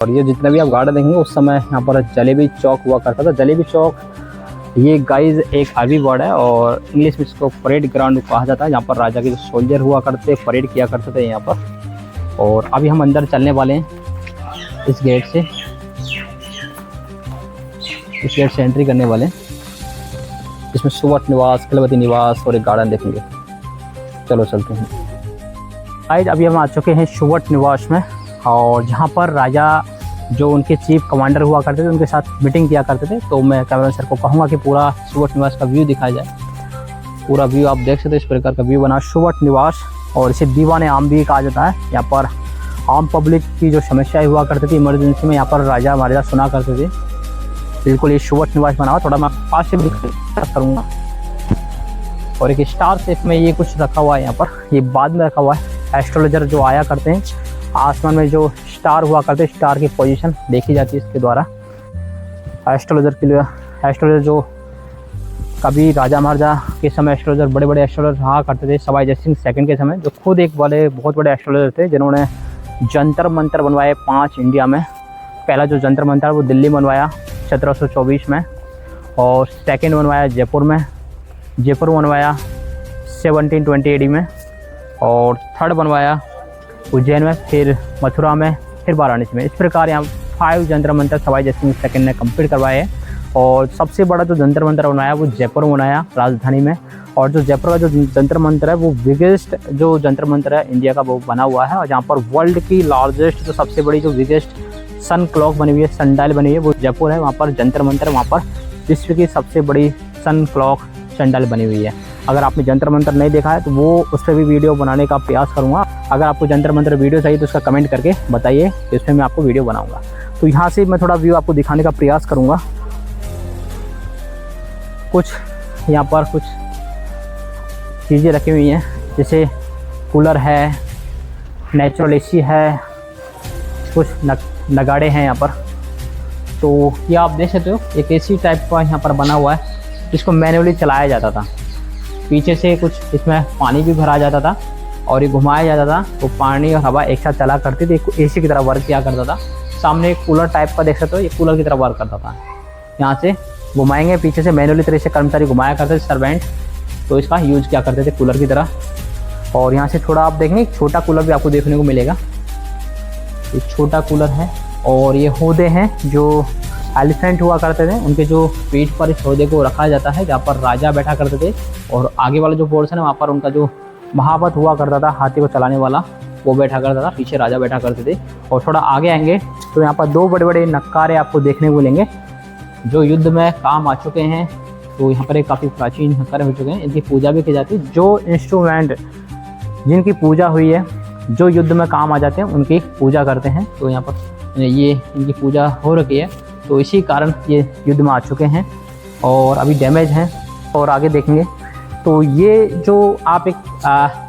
और ये जितना भी आप गार्डन देखेंगे उस समय यहाँ पर जलेबी चौक हुआ करता था। जलेबी चौक ये गाइज एक अरबी वर्ड है और इंग्लिश में इसको परेड ग्राउंड कहा जाता है, जहाँ पर राजा के जो सोल्जर हुआ करते परेड किया करते थे यहाँ पर। और अभी हम अंदर चलने वाले हैं इस गेट से, इस गेट से एंट्री करने वाले हैं। इसमें सुवर्ण निवास, खिलवती निवास और एक गार्डन देखेंगे। चलो चलते हैं गाइज। अभी हम आ चुके हैं सुवर्ण निवास में, और जहाँ पर राजा जो उनके चीफ कमांडर हुआ करते थे उनके साथ मीटिंग किया करते थे। तो मैं कैमरा सर को कहूँगा कि पूरा सुवर्ण निवास का व्यू दिखाया जाए। पूरा व्यू आप देख सकते हैं, इस प्रकार का व्यू बना सुवर्ण निवास। और इसे दीवाने आम भी कहा जाता है। यहाँ पर आम पब्लिक की जो समस्याएं हुआ करती थी इमरजेंसी में, यहाँ पर राजा महाराजा सुना करते थे। बिल्कुल ये सुवर्ण निवास बना हुआ, थोड़ा मैं पास से भी करूँगा। और एक स्टार शेप में ये कुछ रखा हुआ है यहाँ पर, ये बाद में रखा हुआ है। एस्ट्रोलॉजर जो आया करते हैं, आसमान में जो स्टार हुआ करते हैं, स्टार की पोजीशन देखी जाती है इसके द्वारा। एस्ट्रोलॉजर के लिए, एस्ट्रोलॉजर जो कभी राजा महाराजा के समय एस्ट्रोलॉजर, बड़े बड़े एस्ट्रोलॉजर रहा करते थे। सवाई जय सिंह सेकंड के समय, जो खुद एक बहुत बड़े एस्ट्रोलॉजर थे, जिन्होंने जंतर मंतर बनवाए 5 इंडिया में। पहला जो जंतर मंतर वो दिल्ली बनवाया 1724 में, और सेकेंड बनवाया जयपुर में, जयपुर बनवाया 1720 AD में, और थर्ड बनवाया उज्जैन में, फिर मथुरा में, फिर वाराणसी में। इस प्रकार यहाँ 5 जंतर मंतर सवाई जय सिंह सेकंड ने कंप्लीट करवाए। और सबसे बड़ा जो जंतर मंतर बनाया वो जयपुर में बनाया, राजधानी में। और जो जयपुर का जो जंतर मंतर है वो बिगेस्ट जो जंतर मंतर है इंडिया का, वो बना हुआ है। और जहाँ पर वर्ल्ड की लार्जेस्ट जो सबसे बड़ी जो बिगेस्ट सन क्लॉक बनी हुई है, सनडायल बनी हुई है, वो जयपुर है। वहाँ पर जंतर मंतर, वहाँ पर विश्व की सबसे बड़ी सन क्लॉक सनडायल बनी हुई है। अगर आपने जंतर मंतर नहीं देखा है तो वो उस पर भी वीडियो बनाने का प्रयास करूँगा। अगर आपको जंतर मंतर वीडियो चाहिए तो उसका कमेंट करके बताइए, इस पर मैं आपको वीडियो बनाऊँगा। तो यहाँ से मैं थोड़ा व्यू आपको दिखाने का प्रयास करूँगा। कुछ यहाँ पर कुछ चीज़ें रखी हुई हैं, जैसे कूलर है, नेचुरल AC है, कुछ नगाड़े हैं यहाँ पर। तो ये आप देख सकते हो, एक AC टाइप का यहाँ पर बना हुआ है, जिसको मैन्युअली चलाया जाता था। पीछे से कुछ इसमें पानी भी भरा जाता था और ये घुमाया जाता था, तो पानी और हवा एक साथ चला करती थी, AC की तरह वर्क किया करता था। सामने एक कूलर टाइप का देख सकते हो, ये कूलर की तरह वर्क करता था। यहाँ से घुमाएंगे, पीछे से मैन्युअली तरह से कर्मचारी घुमाया करते थे, सर्वेंट, तो इसका यूज़ किया करते थे कूलर की तरह। और यहाँ से थोड़ा आप देखेंगे छोटा कूलर भी आपको देखने को मिलेगा, ये छोटा कूलर है। और ये होदे हैं जो एलिफेंट हुआ करते थे, उनके जो पीठ पर इस होदे को रखा जाता है, जहाँ पर राजा बैठा करते थे। और आगे वाला जो पोर्शन है वहाँ पर उनका जो महावत हुआ करता था, हाथी को चलाने वाला, वो बैठा करता था, पीछे राजा बैठा करते थे। और थोड़ा आगे आएंगे तो यहाँ पर 2 बड़े बड़े नक्कारे आपको देखने को मिलेंगे, जो युद्ध में काम आ चुके हैं। तो यहाँ पर एक काफ़ी प्राचीन नक्कारे हो चुके हैं, इनकी पूजा भी की जाती है। जो इंस्ट्रूमेंट जिनकी पूजा हुई है, जो युद्ध में काम आ जाते हैं, उनकी पूजा करते हैं। तो यहाँ पर ये इनकी पूजा हो रखी है, तो इसी कारण ये युद्ध में आ चुके हैं और अभी डैमेज हैं। और आगे देखेंगे तो ये जो आप एक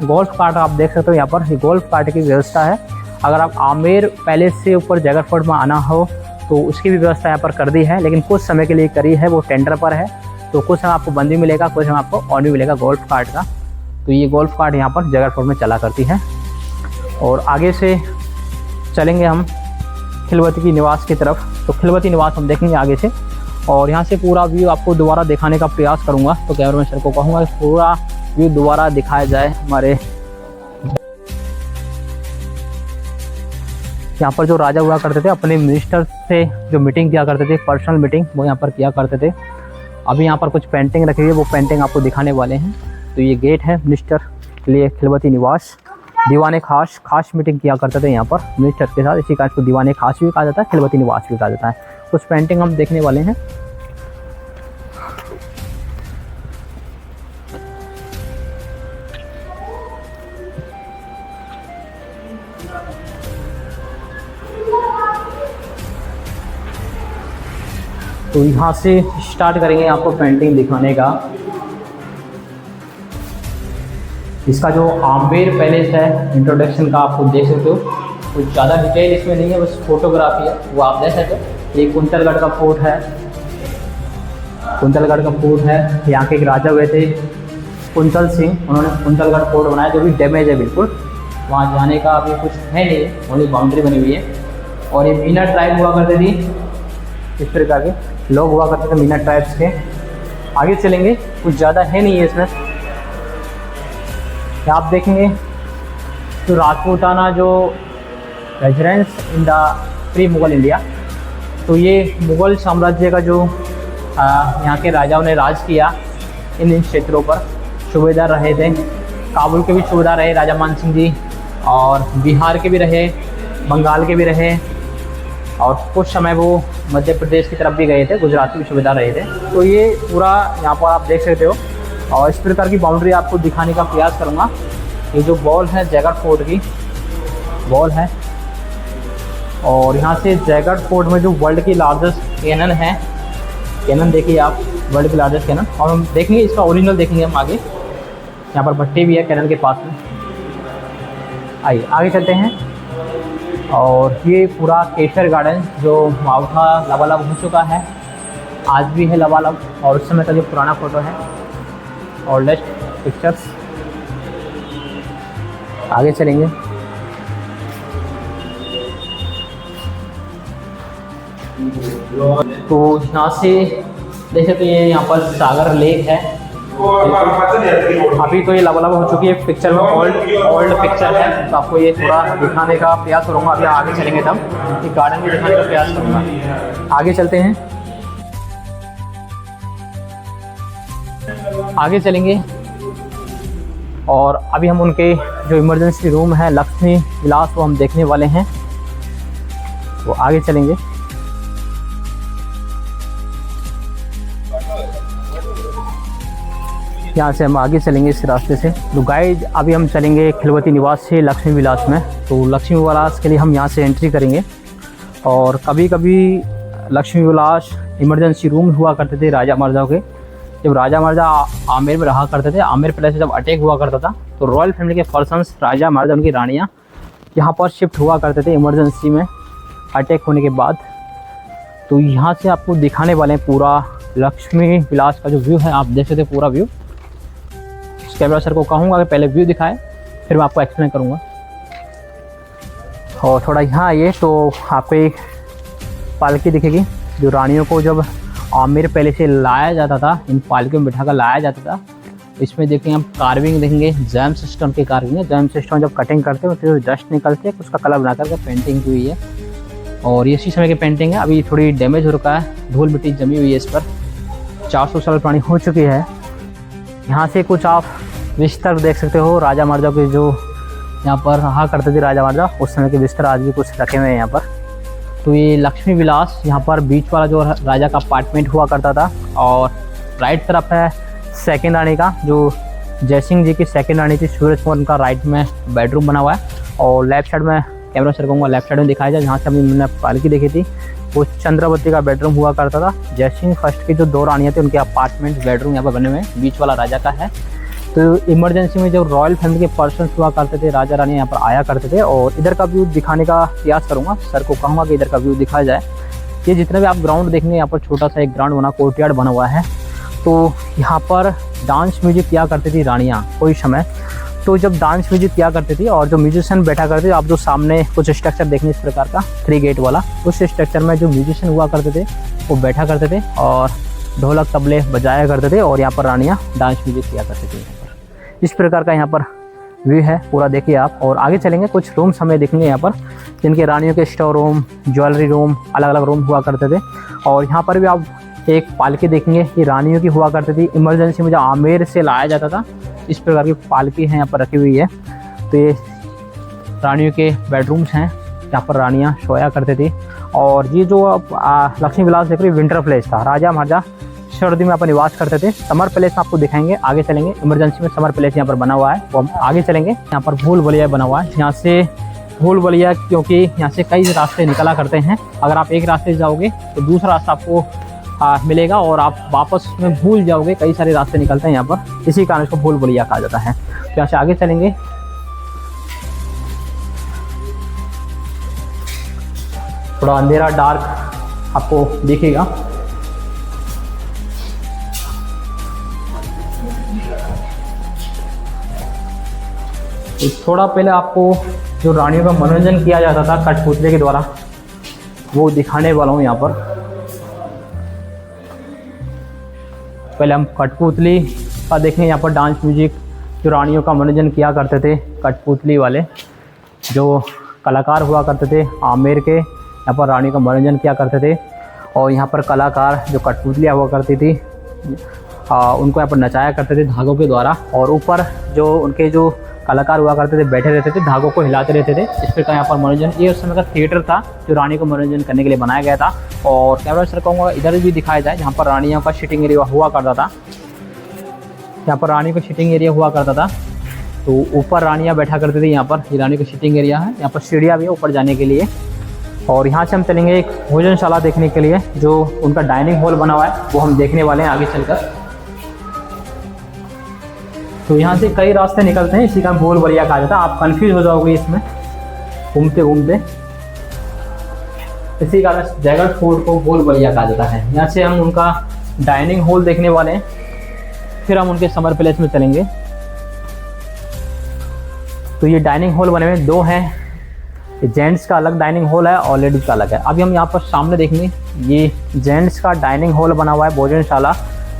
गोल्फ कार्ट आप देख सकते हो, यहाँ पर ये गोल्फ कार्ट की व्यवस्था है। अगर आप आमेर पैलेस से ऊपर जयगढ़ फोर्ट में आना हो तो उसकी भी व्यवस्था यहाँ पर कर दी है, लेकिन कुछ समय के लिए करी है, वो टेंडर पर है। तो कुछ समय आपको बंद भी मिलेगा, कुछ समय आपको ऑन भी मिलेगा गोल्फ कार्ट का। तो ये गोल्फ कार्ट यहाँ पर जयगढ़ फोर्ट में चला करती है। और आगे से चलेंगे हम खिलवती की निवास की तरफ, तो खिलवती निवास हम देखेंगे आगे से। और यहाँ से पूरा व्यू आपको दोबारा दिखाने का प्रयास करूँगा। तो कैमरामैन सर को कहूँगा पूरा व्यू दोबारा दिखाया जाए हमारे। यहाँ पर जो राजा हुआ करते थे अपने मिनिस्टर से जो मीटिंग किया करते थे, पर्सनल मीटिंग, वो यहाँ पर किया करते थे। अभी यहाँ पर कुछ पेंटिंग रखी हुई है, वो पेंटिंग आपको दिखाने वाले हैं। तो ये गेट है मिनिस्टर के लिए, खिलवती निवास। दीवाने खास मीटिंग किया करते थे यहाँ पर मिनिस्टर के साथ, इसी कारण को दीवाने खास भी कहा जाता है, खिलवती निवास भी कहा जाता है। कुछ पेंटिंग हम देखने वाले हैं। तो यहाँ से स्टार्ट करेंगे आपको पेंटिंग दिखाने का। इसका जो आम्बेर पैलेस है, इंट्रोडक्शन का आपको देख सकते हो, कुछ ज़्यादा डिटेल इसमें नहीं है, बस फोटोग्राफी है, वो आप देख सकते हो। ये कुंतलगढ़ का फोर्ट है, कुंतलगढ़ का फोर्ट है। यहाँ के एक राजा हुए थे कुंतल सिंह, उन्होंने कुंतलगढ़ फोर्ट बनाया, जो भी डैमेज है बिल्कुल। वहाँ जाने का अभी कुछ है नहीं, ओनली बाउंड्री बनी हुई है। और ये मीना ट्राइब हुआ करती थी, इस प्रकार के लोग हुआ करते थे मीना ट्राइब्स के। आगे चलेंगे, कुछ ज़्यादा है नहीं है इसमें। आप देखेंगे तो राजपूताना जो residence in the pre Mughal India, तो ये मुग़ल साम्राज्य का जो यहाँ के राजाओं ने राज किया इन क्षेत्रों पर, सूबेदार रहे थे। काबुल के भी सूबेदार रहे राजा मान सिंह जी, और बिहार के भी रहे, बंगाल के भी रहे, और कुछ समय वो मध्य प्रदेश की तरफ भी गए थे, गुजरात के भी सूबेदार रहे थे। तो ये पूरा यहाँ पर आप देख सकते हो, और इस प्रकार की बाउंड्री आपको दिखाने का प्रयास करूँगा। ये जो वॉल है जयगढ़ फोर्ट की वॉल है, और यहाँ से जयगढ़ फोर्ट में जो वर्ल्ड की लार्जेस्ट कैनन है, कैनन देखिए आप, वर्ल्ड की लार्जेस्ट कैनन। और हम देखेंगे इसका ओरिजिनल देखेंगे हम आगे। यहाँ पर भट्टी भी है कैनन के पास में। आइए आगे चलते हैं। और ये पूरा केसर गार्डन जो माउथा लबालब हो चुका है, आज भी है लबालब, और उस समय का जो पुराना फ़ोटो है, ओल्डेस्ट पिक्चर्स। आगे चलेंगे। तो यहाँ से देख सकते हैं, यहाँ पर सागर लेक है। अभी तो ये लबालब हो चुकी है, पिक्चर में ओल्ड पिक्चर है, तो आपको ये थोड़ा दिखाने का प्रयास करूँगा। अभी आगे चलेंगे तब ये गार्डन भी दिखाने का प्रयास करूँगा। आगे चलते हैं, आगे चलेंगे। और अभी हम उनके जो इमरजेंसी रूम है लक्ष्मी विलास, वो हम देखने वाले हैं। वो आगे चलेंगे। यहाँ से हम आगे चलेंगे इस रास्ते से। तो गाइड अभी हम चलेंगे खिलवती निवास से लक्ष्मी विलास में। तो लक्ष्मी विलास के लिए हम यहाँ से एंट्री करेंगे। और कभी कभी लक्ष्मी विलास इमरजेंसी रूम हुआ करते थे राजा महाराजाओं के। जब राजा महाराजा आमेर में रहा करते थे, आमेर पैलेस से जब अटैक हुआ करता था, तो रॉयल फैमिली के पर्सन्स, राजा महाराजा, उनकी रानियाँ यहाँ पर शिफ्ट हुआ करते थे इमरजेंसी में अटैक होने के बाद। तो यहाँ से आपको दिखाने वाले हैं पूरा लक्ष्मी विलास का जो व्यू है, आप देख सकते हैं पूरा व्यू। कैमरा सर को कहूँगा कि पहले व्यू दिखाएं, फिर मैं आपको एक्सप्लेन करूँगा। और थोड़ा यहाँ आइए तो आपको एक पालकी दिखेगी, जो रानियों को जब आमेर पहले से लाया जाता था, इन पालकियों में बिठा कर लाया जाता था। इसमें देखेंगे हम कार्विंग देखेंगे, जैम सिस्टम की कार्विंग है। जैम सिस्टम जब कटिंग करते हैं तो डस्ट निकलती है, उसका कलर बना करके पेंटिंग की हुई है। और ये इसी समय की पेंटिंग है, अभी थोड़ी डैमेज हो रखा है, धूल मिट्टी जमी हुई है इस पर। 400 साल पुरानी हो चुकी है। यहाँ से कुछ आप बिस्तर देख सकते हो, राजा महाराजा के जो यहाँ पर रहा करते थे राजा महाराजा, उस समय के बिस्तर आज भी कुछ रखे हुए हैं यहाँ पर। तो ये लक्ष्मी विलास, यहाँ पर बीच वाला जो राजा का अपार्टमेंट हुआ करता था। और राइट तरफ है सेकंड रानी का, जो जयसिंह जी की सेकंड रानी थी सूरजमल, उनका राइट में बेडरूम बना हुआ है। और लेफ्ट साइड में कैमरा सर कहूँगा लेफ्ट साइड में दिखाया जाए, जहाँ से हमने पालकी देखी थी, वो चंद्रवती का बेडरूम हुआ करता था। जयसिंह फर्स्ट की जो 2 रानियाँ थी, उनके अपार्टमेंट बेडरूम यहाँ पर बने हुए हैं, बीच वाला राजा का है। तो इमरजेंसी में जो रॉयल फैमिली के पर्सन हुआ करते थे, राजा रानी यहाँ पर आया करते थे। और इधर का व्यू दिखाने का प्रयास करूँगा, सर को कहूँगा कि इधर का व्यू दिखाया जाए। ये जितने भी आप ग्राउंड देखेंगे, यहाँ पर छोटा सा एक ग्राउंड बना, कोर्टयार्ड बना हुआ है। तो यहाँ पर डांस म्यूजिक किया करती थी रानियाँ कोई समय। तो जब डांस म्यूजिक किया करती थी और जो म्यूजिशियन बैठा करते थे, आप जो सामने कुछ स्ट्रक्चर देखेंगे इस प्रकार का 3 गेट वाला, उस स्ट्रक्चर में जो म्यूजिशियन हुआ करते थे वो बैठा करते थे और ढोलक तबले बजाया करते थे, और यहाँ पर रानियाँ डांस म्यूजिक किया करते थे। यहाँ पर इस प्रकार का यहाँ पर व्यू है पूरा, देखिए आप। और आगे चलेंगे, कुछ रूम्स हमें देखेंगे यहाँ पर, जिनके रानियों के स्टोर रूम, ज्वेलरी रूम, अलग अलग रूम हुआ करते थे। और यहाँ पर भी आप एक पालकी देखेंगे, ये रानियों की हुआ करती थी। इमरजेंसी में जब आमेर से लाया जाता था, इस प्रकार की पालकी है यहाँ पर रखी हुई है। तो ये रानियों के बेडरूम्स हैं, यहाँ पर रानियाँ सोया करती थी। और ये जो लक्ष्मी विलास देख रही विंटर प्लेस था, राजा महाराजा सर्दी में यहाँ पर निवास करते थे। समर पैलेस आपको दिखाएंगे, आगे चलेंगे। इमरजेंसी में समर पैलेस यहाँ पर बना हुआ है, वो हम आगे चलेंगे। यहाँ पर भूल भुलैया बना हुआ है, यहाँ से भूल भुलैया, क्योंकि यहाँ से कई रास्ते निकला करते हैं। अगर आप एक रास्ते जाओगे तो दूसरा रास्ता आपको मिलेगा, और आप वापस में भूल जाओगे, कई सारे रास्ते निकलते हैं यहाँ पर, इसी कारण इसको भूल भुलैया कहा जाता है। तो यहाँ से आगे चलेंगे। थोड़ा अंधेरा डार्क आपको दिखेगा। तो थोड़ा पहले आपको जो रानियों का मनोरंजन किया जाता था कठपुतली के द्वारा, वो दिखाने वाला हूँ यहाँ पर। पहले हम कठपुतली का देखें। यहाँ पर डांस म्यूजिक जो रानियों का मनोरंजन किया करते थे, कठपुतली वाले जो कलाकार हुआ करते थे आमेर के, यहाँ पर रानी का मनोरंजन किया करते थे। और यहाँ पर कलाकार जो कठपुतलियाँ हुआ करती थी उनको यहाँ पर नचाया करते थे धागों के द्वारा। और ऊपर जो उनके जो कलाकार हुआ करते थे बैठे रहते थे, धागों को हिलाते रहते थे। इस प्रकार यहाँ पर मनोरंजन, ये उस समय का थिएटर था जो रानी को मनोरंजन करने के लिए बनाया गया था। और कैमरा सर कहूँगा इधर भी दिखाया जाए, जहाँ पर रानियों का सिटिंग एरिया हुआ करता था। यहाँ पर रानी का सिटिंग एरिया हुआ करता था, तो ऊपर रानियाँ बैठा करती थी। यहाँ पर ये रानी का सिटिंग एरिया है। यहाँ पर सीढ़ियाँ भी है ऊपर जाने के लिए। और यहाँ से हम चलेंगे एक भोजनशाला देखने के लिए, जो उनका डाइनिंग हॉल बना हुआ है, वो हम देखने वाले हैं आगे चलकर। तो यहाँ से कई रास्ते निकलते हैं, इसी का भूल भुलैया कहा जाता है। आप कंफ्यूज हो जाओगे इसमें घूमते घूमते, इसी कारण जयगढ़ फोर्ट को भूल भुलैया कहा जाता है। यहाँ से हम उनका डाइनिंग हॉल देखने वाले हैं, फिर हम उनके समर पैलेस में चलेंगे। तो ये डाइनिंग हॉल बने हुए दो हैं, जेंट्स का अलग डाइनिंग हॉल है और लेडीज़ का अलग है। अभी हम यहाँ पर सामने देखेंगे, ये जेंट्स का डाइनिंग हॉल बना हुआ है, भोजनशाला,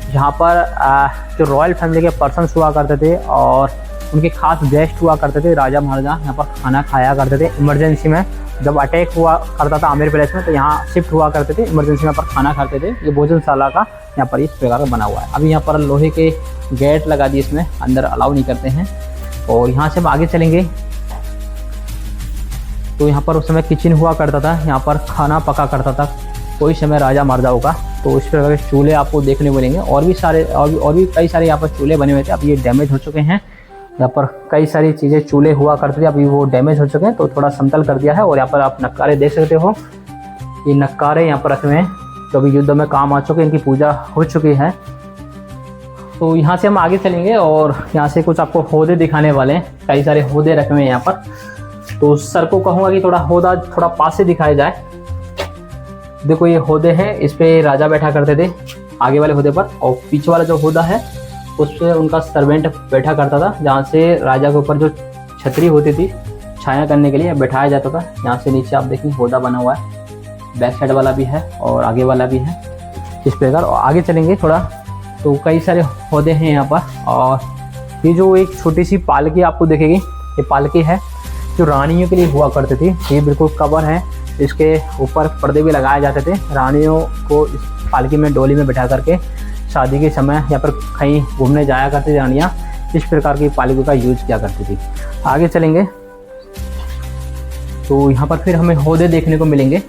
जहाँ पर जो रॉयल फैमिली के पर्सन्स हुआ करते थे और उनके खास गेस्ट हुआ करते थे, राजा महाराजा यहाँ पर खाना खाया करते थे। इमरजेंसी में जब अटैक हुआ करता था आमेर पैलेस में, तो यहाँ शिफ्ट हुआ करते थे, इमरजेंसी में पर खाना खाते थे। ये भोजनशाला का यहाँ पर इस प्रकार का बना हुआ है। अभी यहाँ पर लोहे के गेट लगा दिए, इसमें अंदर अलाउ नहीं करते हैं। और यहाँ से हम आगे चलेंगे तो यहाँ पर उस समय किचन हुआ करता था, यहाँ पर खाना पका करता था कोई समय राजा महाराजाओं का। तो इस प्रकार के चूल्हे आपको देखने को मिलेंगे। और भी सारे और भी कई सारे यहाँ पर चूल्हे बने हुए थे, अब ये डैमेज हो चुके हैं। यहाँ पर कई सारी चीज़ें चूल्हे हुआ करते थे, अभी वो डैमेज हो चुके हैं, तो थोड़ा समतल कर दिया है। और यहाँ पर आप नक्कारे देख सकते हो, ये नक्कारे यहाँ पर रखे हुए हैं, जो अभी युद्ध में काम आ चुके हैं, इनकी पूजा हो चुकी है। तो यहाँ से हम आगे चलेंगे और यहाँ से कुछ आपको होदे दिखाने वाले हैं। कई सारे होदे रखे हुए हैं यहाँ पर। तो सर को कहूँगा कि थोड़ा पास से दिखाया जाए। देखो ये होदे हैं, इस पे राजा बैठा करते थे आगे वाले होदे पर, और पीछे वाला जो होदा है उस पर उनका सर्वेंट बैठा करता था, जहाँ से राजा के ऊपर जो छतरी होती थी छाया करने के लिए बैठाया जाता था। यहाँ से नीचे आप देखेंगे होदा बना हुआ है, बैक साइड वाला भी है और आगे वाला भी है इस प्रकार। और आगे चलेंगे थोड़ा तो कई सारे होदे हैं यहाँ पर। और ये जो एक छोटी सी पालकी आपको दिखेगी, ये पालकी है जो रानियों के लिए हुआ करती थी। ये बिल्कुल कवर है, इसके ऊपर पर्दे भी लगाए जाते थे। रानियों को इस पालकी में डोली में बैठा करके शादी के समय यहाँ पर कहीं घूमने जाया करती थी रानियाँ, इस प्रकार की पालकी का यूज किया करती थी। आगे चलेंगे तो यहाँ पर फिर हमें होदे देखने को मिलेंगे।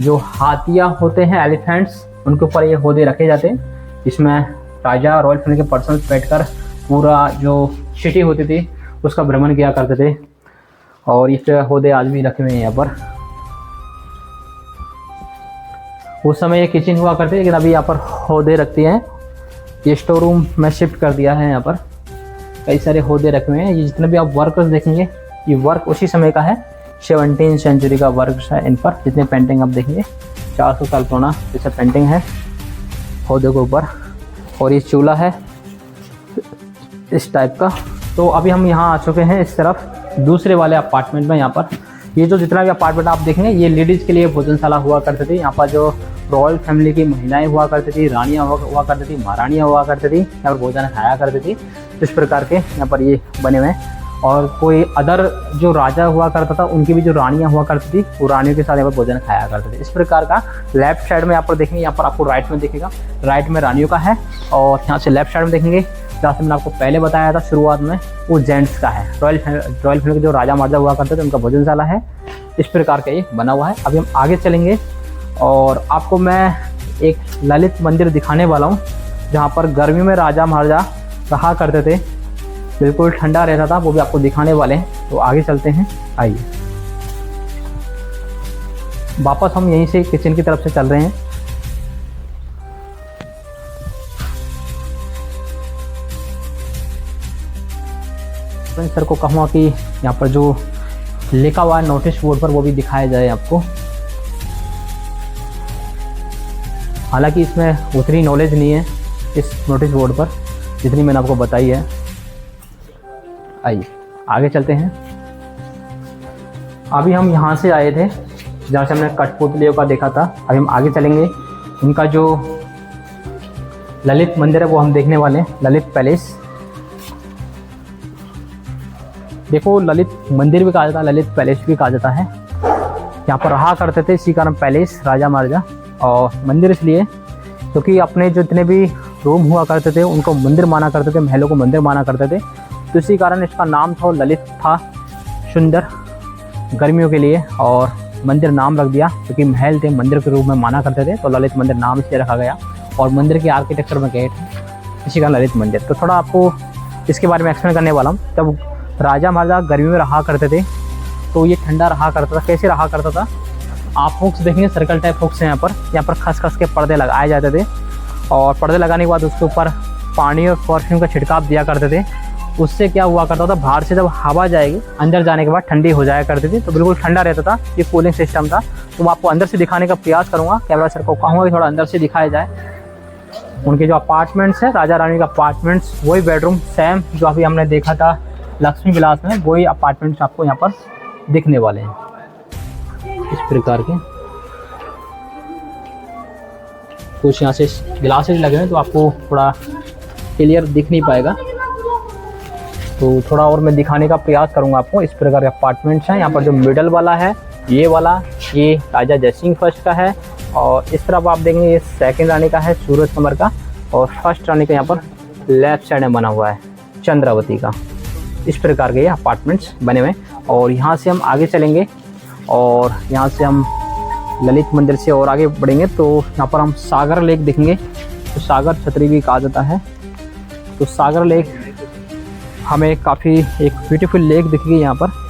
जो हाथियाँ होते हैं, एलिफेंट्स, उनके ऊपर ये होदे रखे जाते हैं, जिसमें राजा रॉयल फैमिली के पर्सन बैठकर पूरा जो सिटी होती थी उसका भ्रमण किया करते थे। और इस होदे आज भी रखे हुए हैं यहाँ पर। उस समय ये किचन हुआ करते, लेकिन अभी यहाँ पर होदे रखते हैं। ये स्टोर रूम में शिफ्ट कर दिया है। यहाँ पर कई सारे होदे रखे हुए हैं। ये जितने भी आप वर्क देखेंगे, ये वर्क उसी समय का है, 17वीं सेंचुरी का वर्क है इन पर। जितने पेंटिंग आप देखेंगे 400 साल पुराना जैसा पेंटिंग है होदे के ऊपर। और ये चूल्हा है इस टाइप का। तो अभी हम यहाँ आ चुके हैं इस तरफ दूसरे वाले अपार्टमेंट में। यहाँ पर ये जो जितना भी अपार्टमेंट आप देखेंगे, ये लेडीज़ के लिए भोजनशाला हुआ करती थी। यहाँ पर जो रॉयल फैमिली की महिलाएं हुआ करती थी, रानियाँ हुआ करती थी, महारानियाँ हुआ करती थी, यहाँ पर भोजन खाया करती थी। इस प्रकार के यहाँ पर ये बने हुए हैं। और कोई अदर जो राजा हुआ करता था, उनकी भी जो रानियाँ हुआ करती थी, वो रानियों के साथ यहाँ पर भोजन खाया करते थे। इस प्रकार का लेफ्ट साइड में यहाँ पर देखेंगे, यहाँ पर आपको राइट में दिखेगा, राइट में रानियों का है। और यहाँ से लेफ्ट साइड में देखेंगे, जहाँ से मैंने आपको पहले बताया था शुरुआत में, वो जेंट्स का है। रॉयल फैमिली के जो राजा महाराजा हुआ करते थे उनका भोजनशाला है। इस प्रकार का ये बना हुआ है। अभी हम आगे चलेंगे और आपको मैं एक ललित मंदिर दिखाने वाला हूँ, जहाँ पर गर्मी में राजा महाराजा रहा करते थे, बिल्कुल ठंडा रहता था, वो भी आपको दिखाने वाले हैं। तो आगे चलते हैं, आइए। वापस हम यहीं से किचन की तरफ से चल रहे हैं। सर को कहूँगा कि यहाँ पर जो लिखा हुआ है नोटिस बोर्ड पर, वो भी दिखाया जाए आपको। हालांकि इसमें उतनी नॉलेज नहीं है इस नोटिस बोर्ड पर जितनी मैंने आपको बताई है। आइए आगे चलते हैं। अभी हम यहाँ से आए थे जहाँ से हमने कठपुतलियों का देखा था। अभी हम आगे चलेंगे, उनका जो ललित मंदिर है वो हम देखने वाले हैं, ललित पैलेस। देखो ललित मंदिर भी कहा जाता है, ललित पैलेस भी कहा जाता है। यहाँ पर रहा करते थे, इसी कारण पैलेस राजा महाराजा, और मंदिर इसलिए क्योंकि अपने जो जितने भी रूम हुआ करते थे उनको मंदिर माना करते थे, महलों को मंदिर माना करते थे, तो इसी कारण इसका नाम था ललित था, सुंदर गर्मियों के लिए, और मंदिर नाम रख दिया क्योंकि महल थे मंदिर के रूप में माना करते थे, तो ललित मंदिर नाम इसलिए रखा गया। और मंदिर के आर्किटेक्चर में गेट है, इसी कारण ललित मंदिर। तो थोड़ा आपको इसके बारे में एक्सप्लेन करने वाला हूँ। जब राजा महाराजा गर्मी में रहा करते थे तो ये ठंडा रहा करता था। कैसे रहा करता था, आप हुक्स देखेंगे, सर्कल टाइप हुक्स हैं यहाँ पर खस खस के पर्दे लगाए जाते थे, और पर्दे लगाने के बाद उसके ऊपर पानी और परफ्यूम का छिड़काव दिया करते थे। उससे क्या हुआ करता था, बाहर से जब हवा जाएगी अंदर जाने के बाद ठंडी हो जाया करती थी, तो बिल्कुल ठंडा रहता था। ये कूलिंग सिस्टम था। तो मैं आपको अंदर से दिखाने का प्रयास करूँगा, कैमरा सर को कहूँगा कि थोड़ा अंदर से दिखाया जाए। उनके जो अपार्टमेंट्स है, राजा रानी का अपार्टमेंट्स, वही बेडरूम सेम जो अभी हमने देखा था लक्ष्मी विलास में, वही अपार्टमेंट्स आपको यहाँ पर दिखने वाले हैं इस प्रकार के। कुछ यहाँ से ग्लासेस लगे हैं तो आपको थोड़ा क्लियर दिख नहीं पाएगा, तो थोड़ा और मैं दिखाने का प्रयास करूँगा आपको। इस प्रकार के अपार्टमेंट्स हैं। यहाँ पर जो मिडल वाला है ये वाला, ये राजा जयसिंह फर्स्ट का है, और इस तरफ आप देखेंगे ये सेकंड रानी का है सूरज कमर का, और फर्स्ट रानी का यहाँ पर लेफ्ट साइड में बना हुआ है चंद्रावती का। इस प्रकार के ये अपार्टमेंट्स बने हुए हैं। और यहाँ से हम आगे चलेंगे, और यहाँ से हम ललित मंदिर से और आगे बढ़ेंगे तो यहाँ पर हम सागर लेक देखेंगे, तो सागर छतरी भी कहा जाता है। तो सागर लेक हमें काफ़ी एक ब्यूटीफुल लेक दिखेगी यहाँ पर,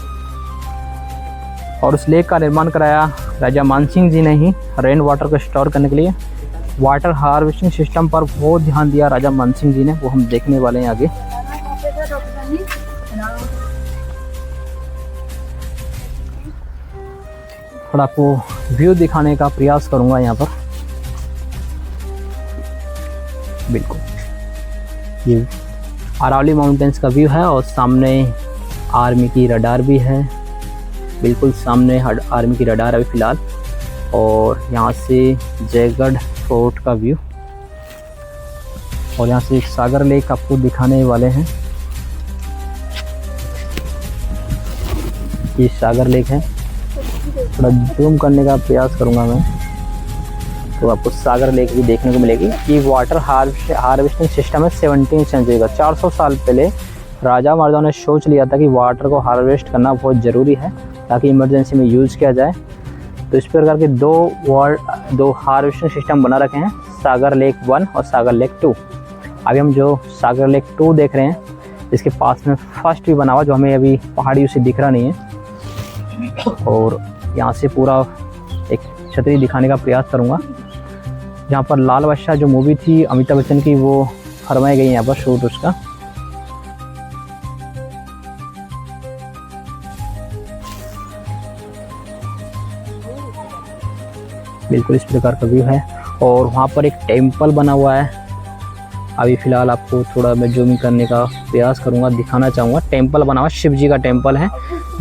और उस लेक का निर्माण कराया राजा मानसिंह जी ने ही, रेन वाटर को स्टोर करने के लिए। वाटर हार्वेस्टिंग सिस्टम पर बहुत ध्यान दिया राजा मानसिंह जी ने, वो हम देखने वाले हैं आगे। थोड़ा आपको व्यू दिखाने का प्रयास करूंगा यहाँ पर। बिल्कुल ये अरावली माउंटेन्स का व्यू है, और सामने आर्मी की रडार भी है, बिल्कुल सामने आर्मी की रडार अभी फ़िलहाल। और यहाँ से जयगढ़ फोर्ट का व्यू, और यहाँ से सागर लेक आपको दिखाने वाले हैं। ये सागर लेक है, थोड़ा जूम करने का प्रयास करूँगा मैं, तो आपको सागर लेक भी देखने को मिलेगी। ये वाटर हार्वेस्टिंग सिस्टम है 17वीं सेंचुरी का। 400 साल पहले राजा महाराजाओं ने सोच लिया था कि वाटर को हार्वेस्ट करना बहुत ज़रूरी है ताकि इमरजेंसी में यूज़ किया जाए। तो इस प्रकार के दो हार्वेस्टिंग सिस्टम बना रखे हैं, सागर लेक 1 और सागर लेक 2। अभी हम जो सागर लेक 2 देख रहे हैं, इसके पास में फर्स्ट भी बना हुआ जो हमें अभी पहाड़ियों से दिख रहा नहीं है। और यहाँ से पूरा एक छतरी दिखाने का प्रयास करूँगा, जहाँ पर लाल बादशाह जो मूवी थी अमिताभ बच्चन की, वो फरमाई गई यहाँ पर शूट उसका। बिल्कुल इस प्रकार का व्यू है। और वहाँ पर एक टेम्पल बना हुआ है, अभी फ़िलहाल आपको थोड़ा मैं जूम करने का प्रयास करूँगा, दिखाना चाहूँगा। टेम्पल बना हुआ शिव जी का टेम्पल है,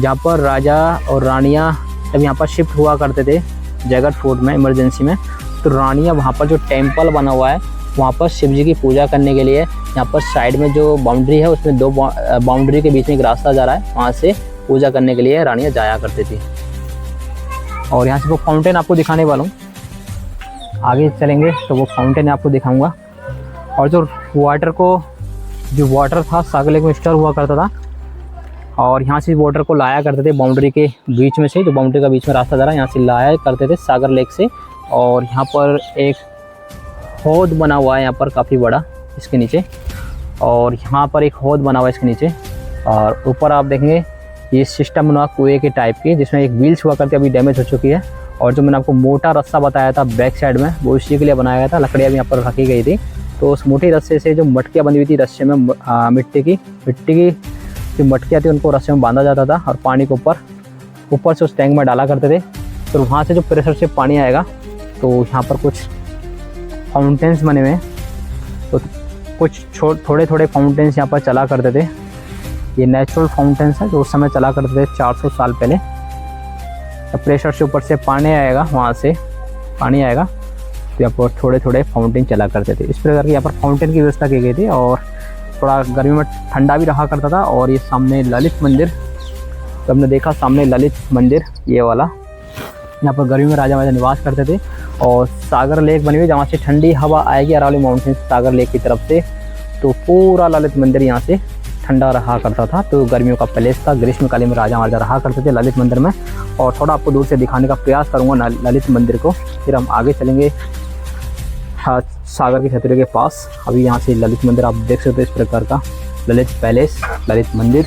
जहाँ पर राजा और रानियाँ जब यहाँ पर शिफ्ट हुआ करते थे जयगढ़ फोर्ट में इमरजेंसी में, तो रानियाँ वहाँ पर जो टेम्पल बना हुआ है वहाँ पर शिव जी की पूजा करने के लिए, यहाँ पर साइड में जो बाउंड्री है उसमें 2 बाउंड्री के बीच में एक रास्ता जा रहा है, वहाँ से पूजा करने के लिए रानियाँ जाया करती थी। और यहाँ से वो फाउंटेन आपको दिखाने वाला हूँ, आगे चलेंगे तो वो फाउंटेन आपको दिखाऊंगा। और जो वाटर था सागर लेक में स्टोर हुआ करता था, और यहाँ से वाटर को लाया करते थे बाउंड्री के बीच में से, जो बाउंड्री का बीच में रास्ता जा रहा है यहाँ से लाया करते थे सागर लेक से। और यहाँ पर एक हौद बना हुआ है यहाँ पर काफ़ी बड़ा इसके नीचे, और यहाँ पर एक हौद बना हुआ है इसके नीचे। और ऊपर आप देखेंगे ये सिस्टम बना कुएँ के टाइप की, जिसमें एक व्हील्स हुआ करके अभी डैमेज हो चुकी है। और जो मैंने आपको मोटा रस्सा बताया था बैक साइड में, वो इसी के लिए बनाया गया था। लकड़ियाँ भी यहाँ पर रखी गई थी, तो उस मोटी रस्से से जो मटकियाँ बंधी हुई थी रस्से में, मिट्टी की जो मटकियाँ थी उनको रस्से में बांधा जाता था, और पानी को ऊपर से उस टैंक में डाला करते थे। तो वहाँ से जो प्रेशर से पानी आएगा, तो यहाँ पर कुछ फाउंटेन्स बने हुए हैं, तो कुछ थोड़े फाउंटेन्स यहाँ पर चला करते थे। ये नेचुरल फाउंटेन्स है जो उस समय चला करते थे 400 साल पहले। प्रेशर से ऊपर से पानी आएगा, वहाँ से पानी आएगा तो यहाँ पर थोड़े थोड़े फाउंटेन चला करते थे। इस प्रकार की यहाँ पर फाउंटेन की व्यवस्था की गई थी और थोड़ा गर्मी में ठंडा भी रहा करता था। और ये सामने ललित मंदिर, तो हमने देखा सामने ललित मंदिर ये वाला, यहाँ पर गर्मी में राजा महाराजा निवास करते थे। और सागर लेक बनी हुई जहाँ से ठंडी हवा आएगी अरावली माउंटेन सागर लेक की तरफ से, तो पूरा ललित मंदिर यहाँ से ठंडा रहा करता था। तो गर्मियों का पैलेस था, ग्रीष्मकालीन में राजा महाराजा रहा करते थे ललित मंदिर में। और थोड़ा आपको दूर से दिखाने का प्रयास करूँगा ललित मंदिर को, फिर हम आगे चलेंगे सागर के छतरी के पास। अभी यहाँ से ललित मंदिर आप देख सकते हो, इस प्रकार का ललित पैलेस, ललित मंदिर।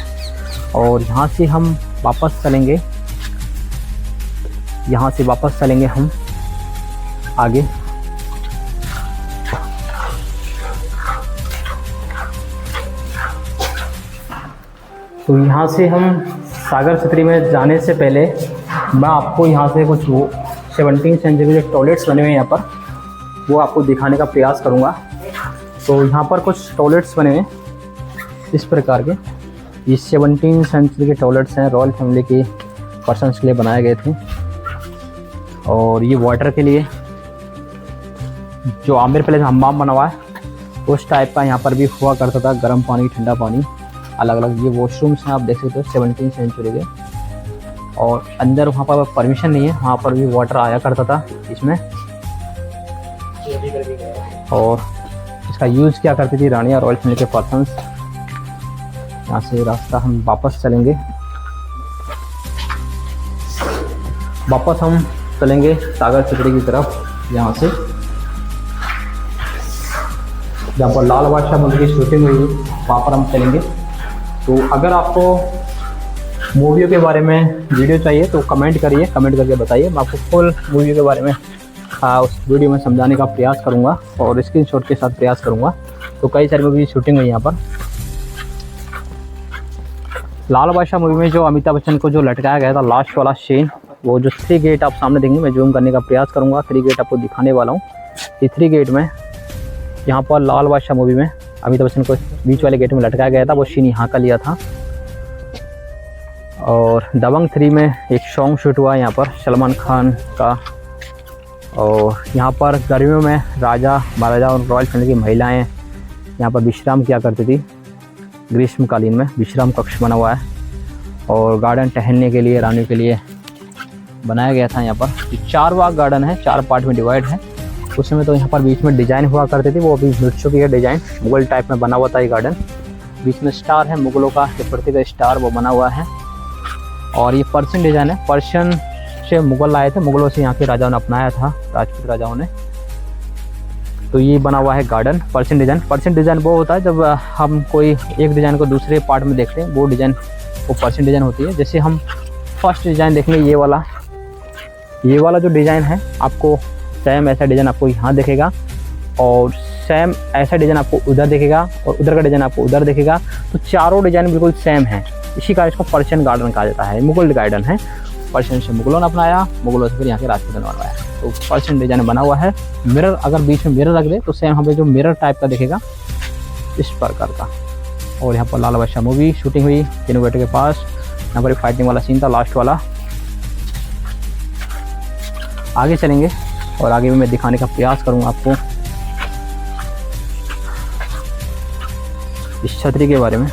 और यहाँ से हम वापस चलेंगे, यहाँ से वापस चलेंगे हम आगे। तो यहाँ से हम सागर छतरी में जाने से पहले मैं आपको यहाँ से कुछ वो 17वीं सेंचुरी के टॉयलेट्स बने हुए हैं यहाँ पर, वो आपको दिखाने का प्रयास करूँगा। तो यहाँ पर कुछ टॉयलेट्स बने हैं इस प्रकार के, ये 17वीं सेंचुरी के टॉयलेट्स हैं, रॉयल फैमिली के पर्सन्स के लिए बनाए गए थे। और ये वाटर के लिए जो आमिर पैलेस हम्माम बना हुआ है उस टाइप का यहाँ पर भी हुआ करता था, गर्म पानी ठंडा पानी अलग अलग। ये वॉशरूम्स हैं आप देख सकते हो 17वीं सेंचुरी के। और अंदर वहाँ पर परमिशन नहीं है, वहाँ पर भी वाटर आया करता था इसमें। और इसका यूज़ क्या करती थी रानियाँ, रॉयल फैमिली के पर्सन्स। यहाँ से रास्ता हम वापस चलेंगे, वापस हम चलेंगे सागर छतरी की तरफ। यहाँ से जहाँ पर लाल बादशाह मूवी की शूटिंग हुई वहाँ पर हम चलेंगे। तो अगर आपको मूवियों के बारे में वीडियो चाहिए तो कमेंट करिए, कमेंट करके बताइए, मैं आपको फुल मूवी के बारे में उस वीडियो में समझाने का प्रयास करूँगा और स्क्रीनशॉट के साथ प्रयास करूँगा। तो कई सारी मूवी की शूटिंग हुई यहाँ पर। लाल बादशाह मूवी में जो अमिताभ बच्चन को जो लटकाया गया था लास्ट वाला सीन, वो जो 3 गेट आप सामने देखेंगे, मैं जूम करने का प्रयास करूँगा, 3 गेट आपको दिखाने वाला हूँ। ये 3 गेट में यहाँ पर लाल बादशाह मूवी में अमिताभ बच्चन को बीच वाले गेट में लटकाया गया था, वो सीन यहाँ का लिया था। और दबंग 3 में एक सॉन्ग शूट हुआ यहाँ पर सलमान खान का। और यहाँ पर गर्मियों में राजा महाराजा और रॉयल फैमिली की महिलाएं यहाँ पर विश्राम किया करती थी, ग्रीष्मकालीन में विश्राम कक्ष बना हुआ है। और गार्डन टहलने के लिए रानी के लिए बनाया गया था। यहाँ पर 4 बाग गार्डन है, 4 पार्ट में डिवाइड है। उस समय तो यहाँ पर बीच में डिज़ाइन हुआ करते थे, वो अभी मिट चुकी है डिज़ाइन, मुगल टाइप में बना हुआ था ये गार्डन। बीच में स्टार है, मुगलों का जो प्रतीक स्टार वो बना हुआ है। और ये पर्शियन डिज़ाइन है, पर्शियन से मुगल आए थे, मुगलों से यहाँ के राजाओं ने अपनाया था, राजपूत राजाओं ने। तो ये बना हुआ है garden Persian design. Persian design वो होता है जब हम कोई एक डिज़ाइन को दूसरे पार्ट में देखते हैं, वो डिज़ाइन वो पर्शियन डिज़ाइन होती है। जैसे हम फर्स्ट डिज़ाइन देखेंगे, ये वाला जो डिज़ाइन है आपको सेम ऐसा डिज़ाइन आपको यहाँ दिखेगा, और सेम ऐसा डिज़ाइन आपको उधर दिखेगा, और उधर का डिज़ाइन आपको उधर दिखेगा। तो चारों डिज़ाइन बिल्कुल सेम है, इसी कारण इसको पर्शियन गार्डन कहा जाता है। मुगल गार्डन है, पर्शियन से मुगलों ने अपनाया, मुगलों से फिर यहाँ के राजपूतों ने बनवाया। तो पर्शियन डिज़ाइन बना हुआ है। मिरर अगर बीच में मिरर रख दे तो सेम हमें जो मिरर टाइप का दिखेगा इस प्रकार का। और यहाँ पर लाल बादशाह मूवी शूटिंग हुई तीनों गेट के पास। यहाँ पर फाइटिंग वाला सीन था लास्ट वाला। आगे चलेंगे और आगे भी मैं दिखाने का प्रयास करूँगा आपको इस छतरी के बारे में।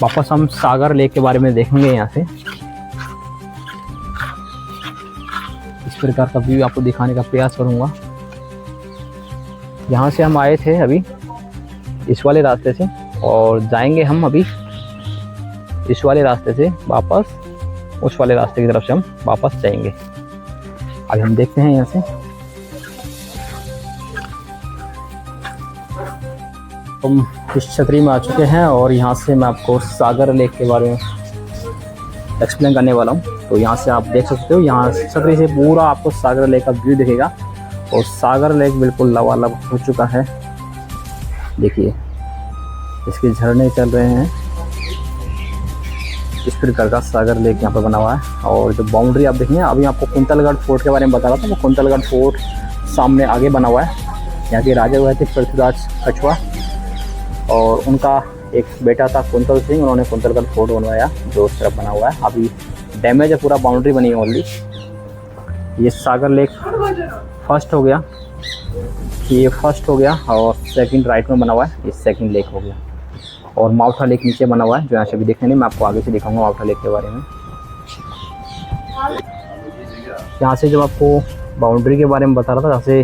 वापस हम सागर लेक के बारे में देखेंगे यहाँ से। इस प्रकार का व्यू आपको दिखाने का प्रयास करूँगा। यहाँ से हम आए थे अभी इस वाले रास्ते से, और जाएंगे हम अभी इस वाले रास्ते से वापस उस वाले रास्ते की तरफ से हम वापस जाएंगे। अभी हम देखते हैं यहाँ से। हम इस छतरी में आ चुके हैं और यहाँ से मैं आपको सागर लेक के बारे में एक्सप्लेन करने वाला हूँ। तो यहाँ से आप देख सकते हो, यहाँ छतरी से पूरा आपको सागर लेक का व्यू दिखेगा। और सागर लेक बिल्कुल लबालब हो चुका है, देखिए इसके झरने चल रहे हैं। इस प्रकार का सागर लेक यहाँ पर बना हुआ है। और जो बाउंड्री आप देखेंगे, अभी आपको कुंतलगढ़ फोर्ट के बारे में बता रहा था, वो कुंतलगढ़ फोर्ट सामने आगे बना हुआ है। यहाँ के राजा हुए थे पृथ्वीराज कछुआ, और उनका एक बेटा था कुंतल सिंह, उन्होंने कुंतल का फोर्ट बनवाया जो उस तरफ बना हुआ है। अभी डैमेज है, पूरा बाउंड्री बनी है ओनली। ये सागर लेक फर्स्ट हो गया, ये फर्स्ट हो गया और सेकंड राइट में बना हुआ है, ये सेकंड लेक हो गया। और माउठा लेक नीचे बना हुआ है जो यहाँ से भी देखने नहीं, मैं आपको आगे से दिखाऊंगा माउठा लेक के बारे में। यहाँ से जब आपको बाउंड्री के बारे में बता रहा था, जहाँ से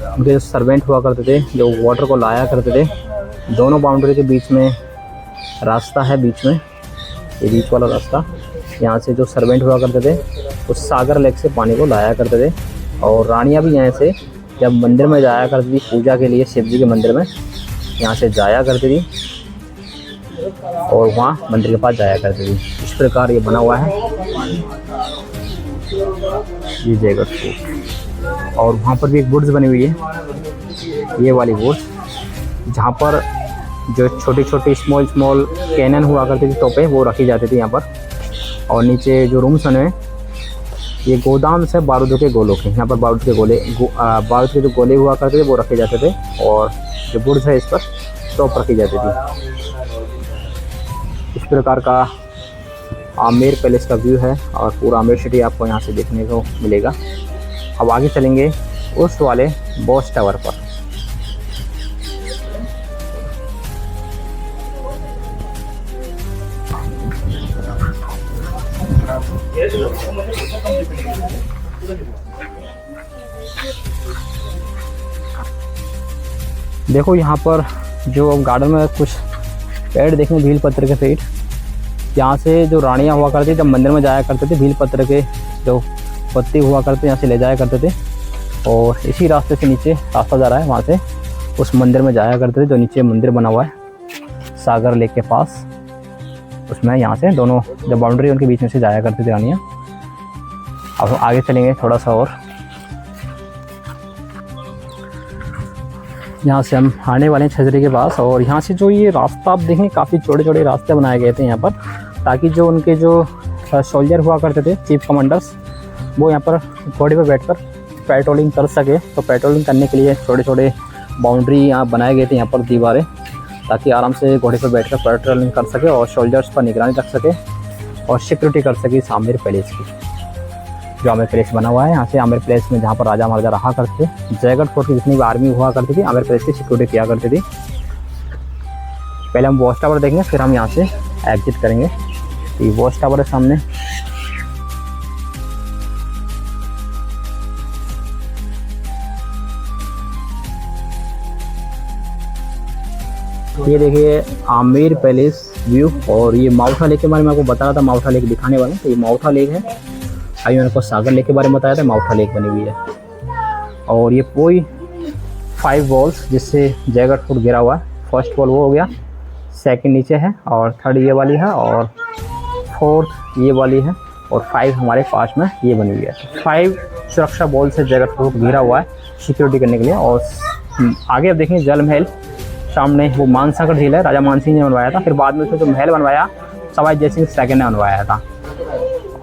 उनके जो सर्वेंट हुआ करते थे जो वाटर को लाया करते थे, दोनों बाउंड्री के बीच में रास्ता है, बीच में ये बीच वाला रास्ता, यहाँ से जो सर्वेंट हुआ करते थे उस सागर लेक से पानी को लाया करते थे। और रानियाँ भी यहाँ से जब मंदिर में जाया करती थी पूजा के लिए, शिव जी के मंदिर में यहाँ से जाया करती थी और वहाँ मंदिर के पास जाया करती थी। इस प्रकार ये बना हुआ है ये जयगढ़ फोर्ट। और वहाँ पर भी एक बुर्ज बनी हुई है, ये वाली बुर्ज, जहाँ पर जो छोटी छोटी स्मॉल कैनन हुआ करती थी, तोपें, वो रखी जाती थी यहाँ पर। और नीचे जो रूम्स बने, ये गोदाम से बारूद के गोलों के, यहाँ पर बारूद के गोले बारूद के जो गोले हुआ करते थे वो रखे जाते थे। और जो बुर्ज है इस पर तोप रखी जाती थी। इस प्रकार का आमेर पैलेस का व्यू है और पूरा आमेर सिटी आपको यहाँ से देखने को मिलेगा। अब आगे चलेंगे उस वाले बॉस टावर पर। देखो यहाँ पर जो गार्डन में कुछ पेड़ देखने, भील पत्र के पेड़, यहाँ से जो रानियाँ हुआ करती जब मंदिर में जाया करते थे, भील पत्र के जो पत्ते हुआ करते यहाँ से ले जाया करते थे। और इसी रास्ते से नीचे रास्ता जा रहा है, वहाँ से उस मंदिर में जाया करते थे जो नीचे मंदिर बना हुआ है सागर लेक के पास, उसमें यहाँ से दोनों जो बाउंड्री उनके बीच में से जाया करती थी रानियाँ। अब आगे चलेंगे थोड़ा सा और, यहाँ से हम आने वाले हैं छजरी के पास। और यहाँ से जो ये रास्ता आप देखें, काफ़ी छोटे छोटे रास्ते बनाए गए थे यहाँ पर, ताकि जो उनके जो सोल्जर हुआ करते थे, चीफ कमांडर्स, वो यहाँ पर घोड़े पर बैठकर पेट्रोलिंग कर सके। तो पेट्रोलिंग करने के लिए छोटे छोटे बाउंड्री यहाँ बनाए गए थे, यहाँ पर दीवारें, ताकि आराम से घोड़े पर बैठकर पेट्रोलिंग कर सके और सोल्जर्स पर निगरानी रख सके और सिक्योरिटी कर सके इस आमेर पैलेस की। जो आमेर पैलेस बना हुआ है, यहाँ से आमेर पैलेस में जहाँ पर राजा महाराजा रहा करते थे, जयगढ़ फोर्ट की जितनी भी आर्मी हुआ करती थी, आमेर पैलेस की सिक्योरिटी किया करती थी। पहले हम वॉच टावर देखेंगे, फिर हम यहाँ से एग्जिट करेंगे। तो ये वॉच टावर है सामने, ये देखिए आमेर पैलेस व्यू। और ये माउठा लेक के बारे में आपको बता रहा था, माउठा लेक दिखाने वाला। तो ये माउठा लेक है, अभी मैंने आपको सागर लेक के बारे में बताया था, माउठा लेक बनी हुई है। और ये पूरी 5 वॉल्स जिससे जयगढ़ फोर्ट घिरा हुआ है। फर्स्ट वॉल वो हो गया, सेकंड नीचे है, और थर्ड ये वाली है, और फोर्थ ये वाली है, और 5 हमारे पास में ये बनी हुई है। 5 सुरक्षा वॉल से जयगढ़ फोर्ट घिरा हुआ है सिक्योरिटी करने के लिए। और आगे आप देखेंगे जल महल, सामने वो मानसागर झील है, राजा मानसिंह ने बनवाया था। फिर बाद में उसमें जो महल बनवाया सवाई जय सिंह सेकंड ने बनवाया था।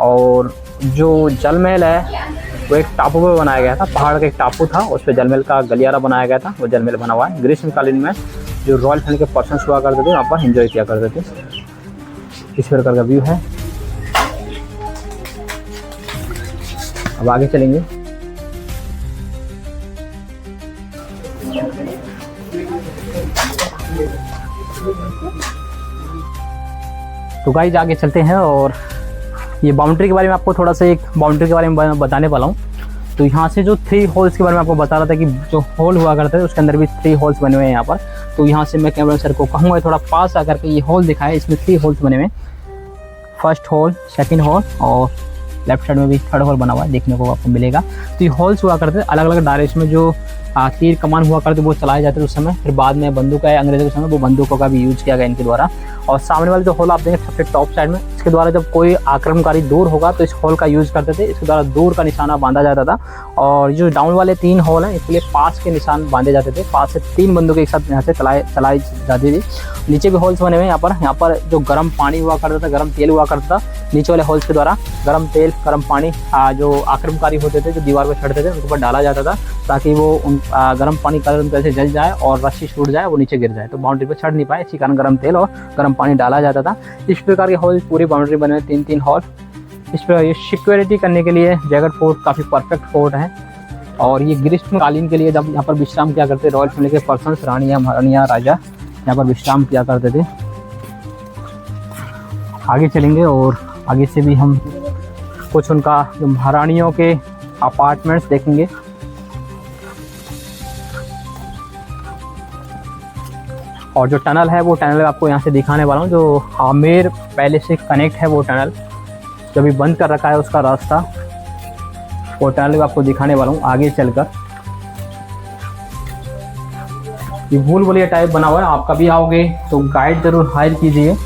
और जो जल महल है वो एक टापू पर बनाया गया था, पहाड़ का एक टापू था, उस पर जल महल का गलियारा बनाया गया था, वो जल महल बना हुआ है। ग्रीष्मकालीन में जो रॉयल फैमिली के पर्सन्स हुआ करते थे वहाँ पर एंजॉय किया करते थे। इस प्रकार का व्यू है। अब आगे चलेंगे। तो गाइस आगे चलते हैं और ये बाउंड्री के बारे में आपको थोड़ा सा एक बाउंड्री के बारे में बताने वाला हूँ। तो यहाँ से जो 3 होल्स के बारे में आपको बता रहा था कि जो होल हुआ करते थे उसके अंदर भी 3 होल्स बने हुए हैं यहाँ पर। तो यहाँ से मैं कैमरा सर को कहूँगा थोड़ा पास आकर के ये होल दिखाएं। इसमें 3 होल्स बने हुए हैं, फर्स्ट होल, सेकंड होल और लेफ्ट साइड में भी थर्ड होल बना हुआ है, देखने को आपको मिलेगा। तो ये होल्स हुआ करते थे अलग अलग डायरेक्शन में, जो तीर कमान हुआ करते वो चलाए जाते थे उस समय। फिर बाद में बंदूक है अंग्रेजों के समय, वो बंदूकों का भी यूज किया गया इनके द्वारा। और सामने वाले जो होल आप देखें सबसे टॉप साइड में, इसके द्वारा जब कोई आक्रमणकारी दूर होगा तो इस होल का यूज करते थे, इसके द्वारा दूर का निशाना बांधा जाता था। और जो डाउन वाले 3 होल हैं इसके लिए पास के निशान बांधे जाते थे, पास से 3 बंदूकें एक साथ यहाँ से चलाई जाती थी। नीचे भी होल्स बने हुए हैं यहाँ पर जो गर्म पानी हुआ करता था, गर्म तेल हुआ करता था, नीचे वाले होल्स के द्वारा गर्म तेल गर्म पानी जो आक्रमणकारी होते थे, जो दीवार पर चढ़ते थे उनके ऊपर डाला जाता था, ताकि वो गर्म पानी गर्म तरह से जल जाए और रस्सी छूट जाए, वो नीचे गिर जाए, तो बाउंड्री पे चढ़ नहीं पाए। इसी कारण गर्म तेल और गर्म पानी डाला जाता था। इस प्रकार के हॉल पूरी बाउंड्री बने 3-3 हॉल। इस पर ये सिक्योरिटी करने के लिए जयगढ़ फोर्ट काफ़ी परफेक्ट फोर्ट है। और ये ग्रीष्मकालीन के लिए जब यहाँ पर विश्राम किया करते रॉयल फैमिली के पर्सन्स, रानियाँ महारानियाँ राजा यहाँ पर विश्राम किया करते थे। आगे चलेंगे और आगे से भी हम कुछ उनका जो महारानियों के अपार्टमेंट्स देखेंगे। और जो टनल है वो टनल आपको यहाँ से दिखाने वाला हूँ, जो आमेर पैलेस से कनेक्ट है वो टनल, जो अभी बंद कर रखा है उसका रास्ता, वो टनल आपको दिखाने वाला हूँ आगे चलकर। ये भूल भुलैया टाइप बना हुआ है, आप कभी आओगे तो गाइड जरूर हायर कीजिए।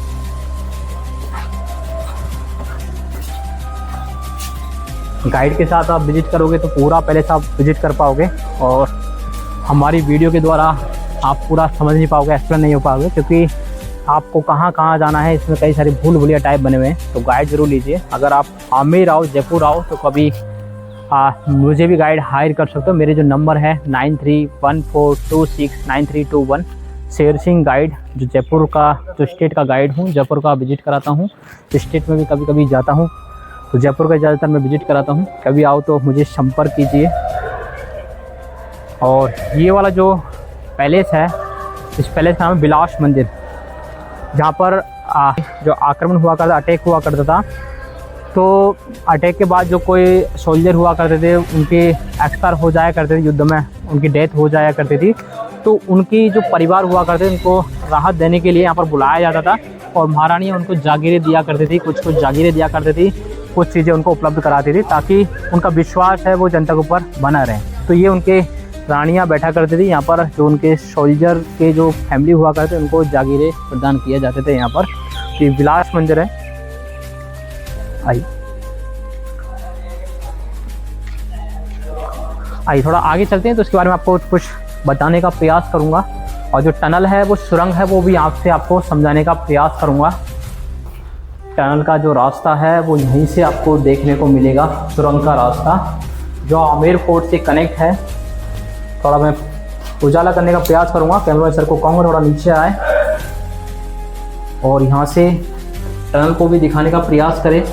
गाइड के साथ आप विजिट करोगे तो पूरा पैलेस आप विजिट कर पाओगे, और हमारी वीडियो के द्वारा आप पूरा समझ नहीं पाओगे, एक्सप्लेन नहीं हो पाओगे, क्योंकि आपको कहाँ कहाँ जाना है इसमें कई सारे भूल भुलैया टाइप बने हुए हैं। तो गाइड जरूर लीजिए। अगर आप आमेर आओ, जयपुर आओ तो कभी मुझे भी गाइड हायर कर सकते हो। मेरे जो नंबर है 9314269321। शेर सिंह गाइड, जो जयपुर का जो स्टेट का गाइड हूँ, जयपुर का विजिट कराता हूँ। स्टेट में भी कभी कभी जाता हूँ, तो जयपुर का ज़्यादातर मैं विजिट कराता हूँ। कभी आओ तो मुझे संपर्क कीजिए। और ये वाला जो पैलेस है, इस पैलेस का नाम है विलास मंदिर, जहाँ पर जो आक्रमण हुआ करता, अटैक हुआ करता था, तो अटैक के बाद जो कोई सोल्जर हुआ करते थे उनके एक्सपायर हो जाया करते थे, युद्ध में उनकी डेथ हो जाया करती थी, तो उनकी जो परिवार हुआ करते थे उनको राहत देने के लिए यहाँ पर बुलाया जाता था। और महारानियाँ उनको जागीरें दिया करती थी, कुछ जागीरें दिया करती थी, कुछ चीज़ें उनको उपलब्ध कराती थी, ताकि उनका विश्वास है वो जनता के ऊपर बना रहे। तो ये उनके रानियाँ बैठा करती थी यहाँ पर, जो उनके सोल्जर के जो फैमिली हुआ करते उनको जागीरें प्रदान किए जाते थे यहाँ पर। ये विलास मंदिर है। आइए थोड़ा आगे चलते हैं, तो उसके बारे में आपको कुछ बताने का प्रयास करूँगा। और जो टनल है वो सुरंग है, वो भी आपसे आपको समझाने का प्रयास करूँगा। टनल का जो रास्ता है वो यहीं से आपको देखने को मिलेगा, सुरंग का रास्ता जो आमेर फोर्ट से कनेक्ट है। थोड़ा मैं उजाला करने का प्रयास करूँगा, कैमरा सर को कहूँगा थोड़ा नीचे आए और यहाँ से टनल को भी दिखाने का प्रयास करें। ये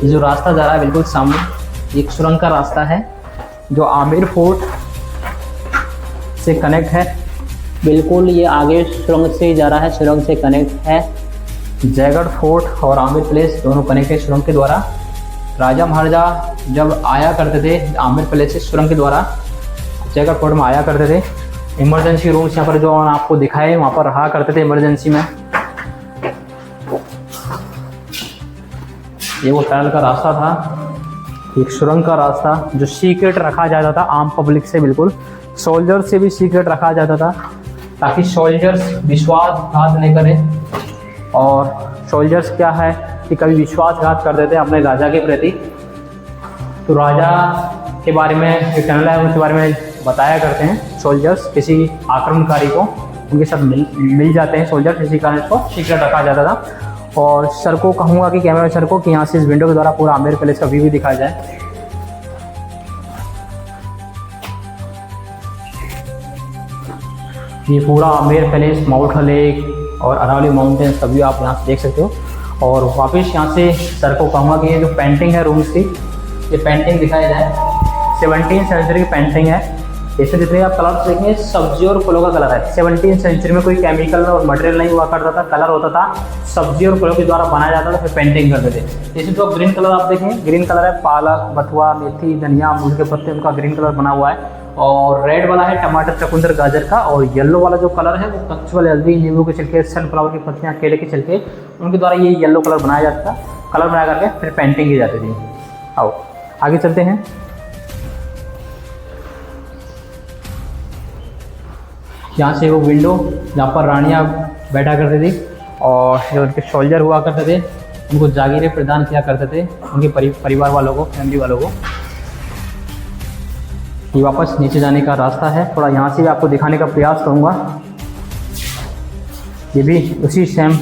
जो रास्ता जा रहा है बिल्कुल सामने, एक सुरंग का रास्ता है जो आमेर फोर्ट से कनेक्ट है। बिल्कुल ये आगे सुरंग से जा रहा है, सुरंग से कनेक्ट है। जयगढ़ फोर्ट और आमेर पैलेस दोनों कनेक्ट है सुरंग के द्वारा। राजा महाराजा जब आया करते थे आमेर पैलेस से सुरंग के द्वारा जयगढ़ फोर्ट में आया करते थे। इमरजेंसी रूम्स यहाँ पर जो आपको दिखाए वहाँ पर रहा करते थे इमरजेंसी में। ये वो टनल का रास्ता था, एक सुरंग का रास्ता जो सीक्रेट रखा जाता था आम पब्लिक से, बिल्कुल सोल्जर से भी सीक्रेट रखा जाता था, ताकि सोल्जर्स विश्वासघात नहीं करें। और सोल्जर्स क्या है कि कभी विश्वासघात कर देते हैं अपने राजा के प्रति, तो राजा के बारे में एक टनल है उसके बारे में बताया करते हैं सोल्जर्स, किसी आक्रमणकारी को उनके साथ मिल जाते हैं सोल्जर्स, इसी कारण इसको सीक्रेट रखा जाता था। और सर को कहूँगा कि कैमरा सर को कि यहाँ से इस विंडो के द्वारा पूरा आमेर पैलेस का व्यू भी दिखाया जाए। ये पूरा आमेर पैलेस, माउंट लेक और अरावली माउंटेन सभी आप यहाँ से देख सकते हो। और वापस यहाँ से सर को कहूँगा कि ये जो पेंटिंग है रूम्स की, ये पेंटिंग दिखाई जाए। 17वीं सेंचुरी की पेंटिंग है। इसमें जितने आप कलर देखेंगे सब्जी और फलों का कलर है। 17वीं सेंचुरी में कोई केमिकल और मटेरियल नहीं हुआ करता था, कलर होता था, सब्जी और फलों के द्वारा बनाया जाता था, फिर पेंटिंग करते थे। इसमें जो ग्रीन कलर आप देखें, ग्रीन कलर है पालक, बथुआ, मेथी, धनिया, मूल के पत्ते, उनका ग्रीन कलर बना हुआ है। और रेड वाला है टमाटर, चुकंदर, गाजर का। और येलो वाला जो कलर है वो कच्चुअल, हल्दी, नींबू के छिलके, सनफ्लावर की पत्तियाँ, केले के छिलके, उनके द्वारा ये येलो कलर बनाया जाता था। कलर बना करके फिर पेंटिंग की जाती थी। आओ आगे चलते हैं। यहाँ से वो विंडो जहाँ पर रानियाँ बैठा करती थी और जो उनके सोल्जर हुआ करते थे उनको जागीरें प्रदान किया करते थे, उनके परिवार वालों को, फैमिली वालों को। ये वापस नीचे जाने का रास्ता है, थोड़ा यहाँ से भी आपको दिखाने का प्रयास करूँगा। ये भी उसी सेम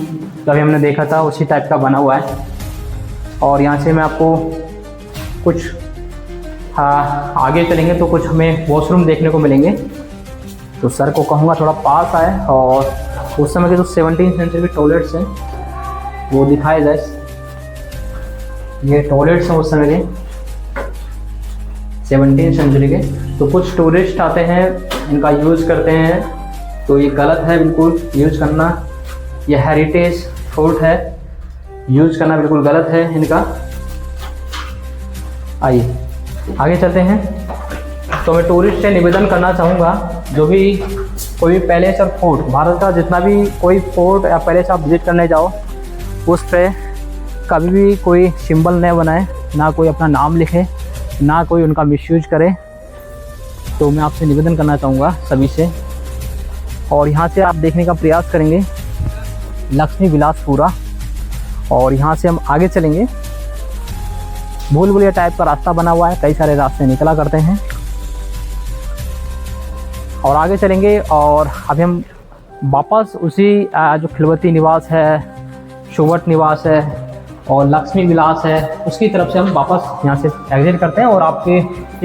कभी हमने देखा था उसी टाइप का बना हुआ है। और यहाँ से मैं आपको कुछ हाँ आगे चलेंगे तो कुछ हमें वॉशरूम देखने को मिलेंगे। तो सर को कहूँगा थोड़ा पास आए और उस समय के जो 17वीं सेंचुरी के टॉयलेट्स हैं वो दिखाए जाए। ये टॉयलेट्स हैं उस समय के 17वीं सेंचुरी के। तो कुछ टूरिस्ट आते हैं, इनका यूज़ करते हैं, तो ये गलत है बिल्कुल यूज़ करना। ये हेरिटेज फोर्ट है, यूज़ करना बिल्कुल गलत है इनका। आइए आगे चलते हैं। तो मैं टूरिस्ट से निवेदन करना चाहूँगा, जो भी कोई भी पैलेस और फोर्ट, भारत का जितना भी कोई फोर्ट या पैलेस आप विजिट करने जाओ, उस पर कभी भी कोई सिंबल नहीं बनाए, ना कोई अपना नाम लिखे, ना कोई उनका मिसयूज करे। तो मैं आपसे निवेदन करना चाहूँगा सभी से। और यहाँ से आप देखने का प्रयास करेंगे लक्ष्मी विलासपुरा, और यहाँ से हम आगे चलेंगे। भूल भुलैया टाइप का रास्ता बना हुआ है, कई सारे रास्ते निकला करते हैं। और आगे चलेंगे और अभी हम वापस उसी जो खिलवती निवास है, शुवट निवास है और लक्ष्मी विलास है, उसकी तरफ से हम वापस यहाँ से एग्जिट करते हैं। और आपके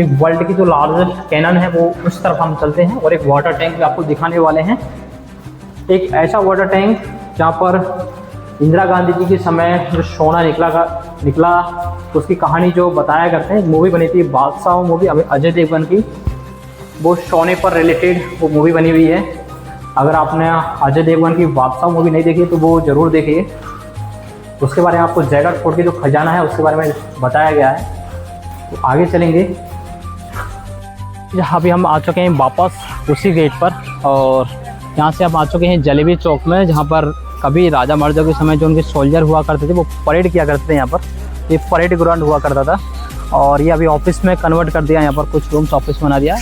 एक वर्ल्ड की जो लार्जेस्ट कैनन है वो उस तरफ हम चलते हैं। और एक वाटर टैंक भी आपको दिखाने वाले हैं, एक ऐसा वाटर टैंक जहाँ पर इंदिरा गांधी जी के समय जो सोना निकला तो उसकी कहानी जो बताया करते हैं। मूवी बनी थी बादशाह मूवी, अजय देवगन की, वो सोने पर रिलेटेड वो मूवी बनी हुई है। अगर आपने अजय देवगन की बादशाह मूवी नहीं देखी तो वो ज़रूर देखिए। उसके बारे में आपको जयगढ़ फोर्ट की जो खजाना है उसके बारे में बताया गया है। तो आगे चलेंगे। अभी हम आ चुके हैं वापस उसी गेट पर, और यहाँ से हम आ चुके हैं जलेबी चौक में, जहाँ पर कभी राजा महाराजा के समय जो उनके सोल्जर हुआ करते थे वो परेड किया करते थे। यहाँ पर ये परेड ग्राउंड हुआ करता था, और ये अभी ऑफिस में कन्वर्ट कर दिया, यहाँ पर कुछ रूम्स ऑफिस बना दिया।